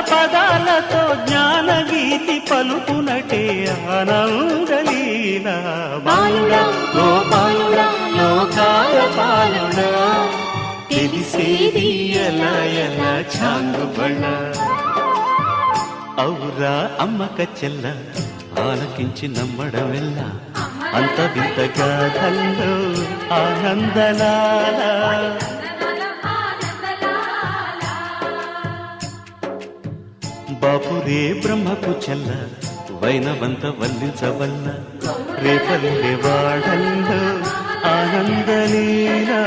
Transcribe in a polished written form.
పదాలతో జ్ఞానగీతి పలుకునటే ఆనందలీలా. బాలుడా గోపాలుడా లోకాల పాలుడా, తెలిసేది ఎలా ఎలా చాంగుబళ్ళ. ఔరా అమ్మక చెల్ల ఆలకించి నమ్మడమెల్ల, అంత వింత గాథల్లో ఆనందలాల. బాపురే బ్రహ్మకు చెల్ల వైనవంత వల్లించవల్ల, రేపల్లె వాడల్లో ఆనందలీలా.